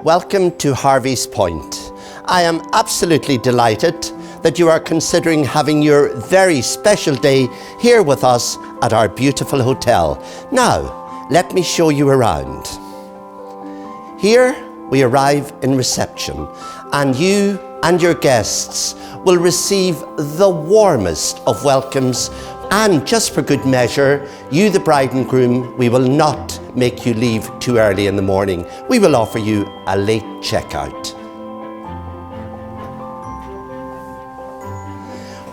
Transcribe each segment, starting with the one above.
Welcome to Harvey's Point. I am absolutely delighted that you are considering having your very special day here with us at our beautiful hotel. Now, let me show you around. Here we arrive in reception, and you and your guests will receive the warmest of welcomes. And just for good measure, you, the bride and groom, we will not make you leave too early in the morning. We will offer you a late checkout.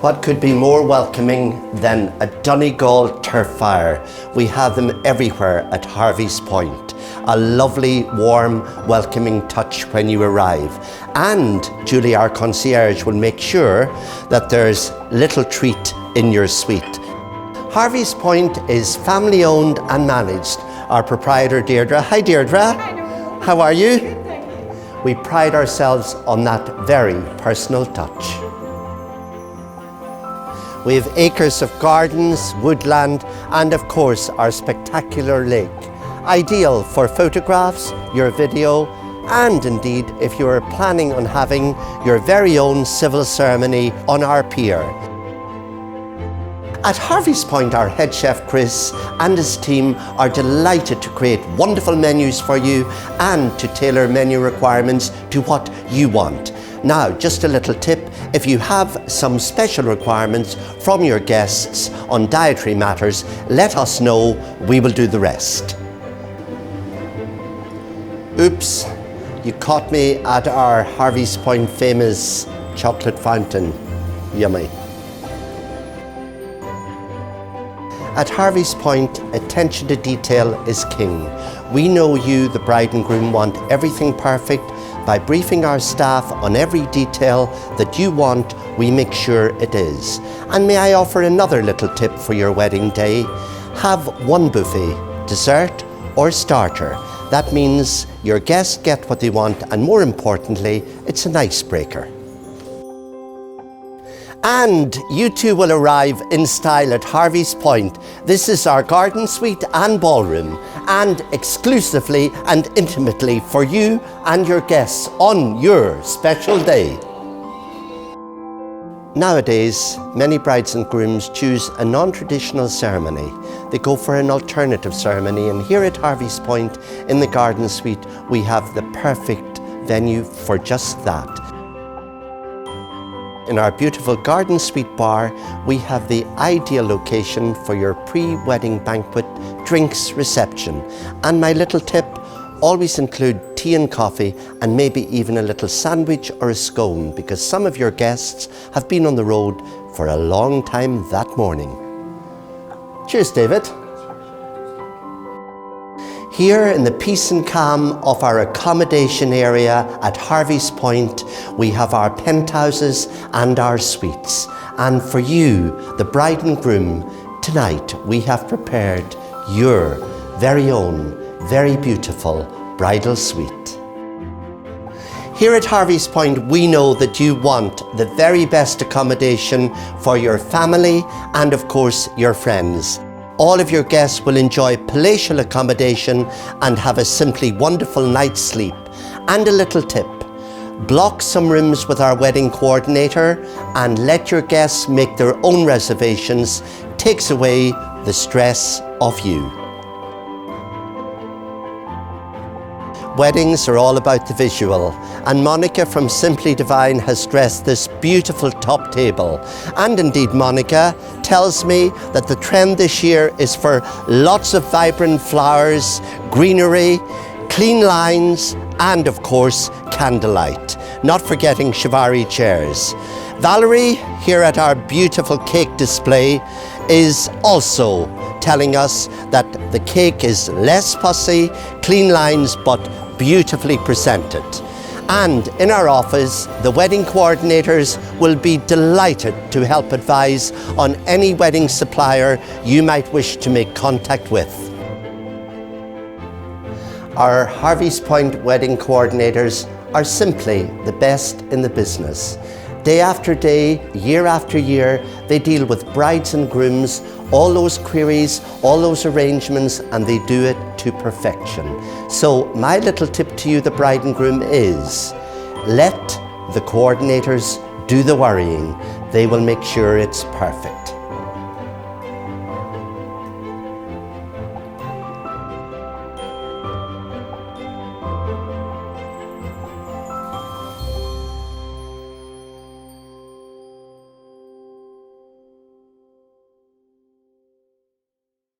What could be more welcoming than a Donegal turf fire? We have them everywhere at Harvey's Point. A lovely, warm, welcoming touch when you arrive. And Julie, our concierge, will make sure that there's little treat in your suite. Harvey's Point is family owned and managed. Our proprietor, Deirdre. Hi, Deirdre. Hi, Noel. How are you? Good, thank you. We pride ourselves on that very personal touch. We have acres of gardens, woodland, and of course our spectacular lake. Ideal for photographs, your video, and indeed if you are planning on having your very own civil ceremony on our pier. At Harvey's Point, our head chef Chris and his team are delighted to create wonderful menus for you and to tailor menu requirements to what you want. Now, just a little tip, if you have some special requirements from your guests on dietary matters, let us know, we will do the rest. Oops, you caught me at our Harvey's Point famous chocolate fountain. Yummy. At Harvey's Point, attention to detail is king. We know you, the bride and groom, want everything perfect. By briefing our staff on every detail that you want, we make sure it is. And may I offer another little tip for your wedding day? Have one buffet, dessert or starter. That means your guests get what they want, and more importantly, it's an icebreaker. And you too will arrive in style at Harvey's Point. This is our garden suite and ballroom, and exclusively and intimately for you and your guests on your special day. Nowadays, many brides and grooms choose a non-traditional ceremony. They go for an alternative ceremony, and here at Harvey's Point in the garden suite, we have the perfect venue for just that. In our beautiful garden suite bar, we have the ideal location for your pre-wedding banquet drinks reception. And my little tip, always include tea and coffee and maybe even a little sandwich or a scone, because some of your guests have been on the road for a long time that morning. Cheers, David. Here in the peace and calm of our accommodation area at Harvey's Point, we have our penthouses and our suites. And for you, the bride and groom, tonight we have prepared your very own, very beautiful bridal suite. Here at Harvey's Point, we know that you want the very best accommodation for your family and of course your friends. All of your guests will enjoy palatial accommodation and have a simply wonderful night's sleep. And a little tip, block some rooms with our wedding coordinator and let your guests make their own reservations. Takes away the stress of you. Weddings are all about the visual, and Monica from Simply Divine has dressed this beautiful top table. And indeed, Monica tells me that the trend this year is for lots of vibrant flowers, greenery, clean lines, and of course, candlelight. Not forgetting Chiavari chairs. Valerie, here at our beautiful cake display, is also telling us that the cake is less fussy, clean lines, but beautifully presented. And in our office, the wedding coordinators will be delighted to help advise on any wedding supplier you might wish to make contact with. Our Harvey's Point wedding coordinators are simply the best in the business. Day after day, year after year, they deal with brides and grooms, all those queries, all those arrangements, and they do it to perfection. So my little tip to you, the bride and groom, is let the coordinators do the worrying. They will make sure it's perfect.